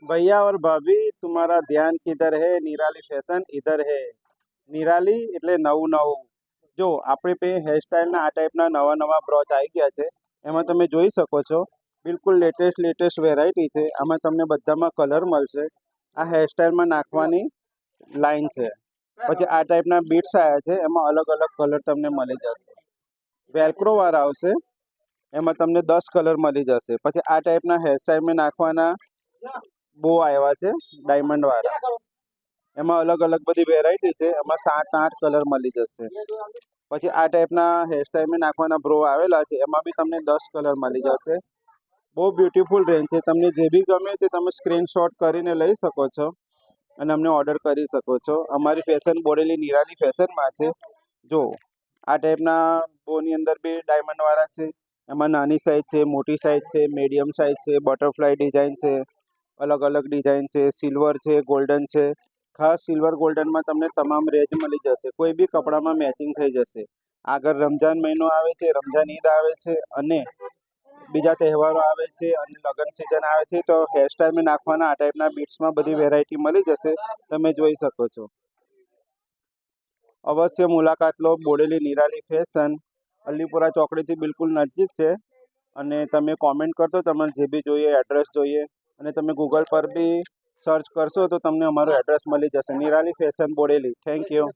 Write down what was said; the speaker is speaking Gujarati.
भैया और भाभी तुम्हारा ध्यान किधर है? निराली ફેશન ઇધર હે। નિરાલી એટલે નવું નવું। જો આપણી પાસે હેરસ્ટાઈલના આ ટાઈપના નવા નવા બ્રોચ આવી ગયા છે। એમાં તમે જોઈ શકો છો બિલકુલ લેટેસ્ટ વેરાયટી છે। આમાં તમને બધામાં કલર મળશે। આ હેરસ્ટાઈલમાં નાખવાની લાઈન છે। પછી આ ટાઈપના બીટ્સ આવ્યા છે, એમાં અલગ અલગ કલર તમને મળી જશે। વેલ્ક્રો વાળા આવશે, એમાં તમને 10 કલર મળી જશે। પછી આ ટાઈપના હેરસ્ટાઈલમાં નાખવાના બહુ આવ્યા છે ડાયમંડ વાળા, એમાં અલગ અલગ બધી વેરાયટી છે, એમાં 7-8 કલર મળી જશે। પછી આ ટાઈપના હેરસ્ટાઈલમાં નાખવાના બ્રો આવેલા છે, એમાં બી તમને 10 કલર મળી જશે। બહુ બ્યુટીફુલ રેન્જ છે, તમને જે બી ગમે તે તમે સ્ક્રીનશોટ કરીને લઈ શકો છો અને અમને ઓર્ડર કરી શકો છો। અમારી ફેશન બોડેલી નિરાલી ફેશનમાં છે। જો આ ટાઈપના બોની અંદર બી ડાયમંડ વાળા છે, એમાં નાની સાઇઝ છે, મોટી સાઇઝ છે, મીડિયમ સાઇઝ છે, બટરફ્લાય ડિઝાઇન છે, અલગ અલગ ડિઝાઇન છે, સિલ્વર છે, ગોલ્ડન છે। ખાસ સિલ્વર ગોલ્ડનમાં તમને તમામ રેન્જ મળી જશે, કોઈ બી કપડામાં મેચિંગ થઈ જશે। આગળ રમજાન મહિનો આવે છે, રમજાન ઈદ આવે છે અને બીજા તહેવારો આવે છે અને લગ્ન સિઝન આવે છે, તો હેરસ્ટાઈલમાં નાખવાના આ ટાઈપના બીટ્સમાં બધી વેરાયટી મળી જશે, તમે જોઈ શકો છો। અવશ્ય મુલાકાત લો બોડેલી નિરાલી ફેશન, અલીપુરા ચોકડીથી બિલકુલ નજીક છે। અને તમે કોમેન્ટ કરશો તમારે જે બી જોઈએ એડ્રેસ જોઈએ, અને તમે ગૂગલ પર બી સર્ચ કરશો તો તમને અમારું એડ્રેસ મળી જશે, Nirali fashion Bodeli. Thank you.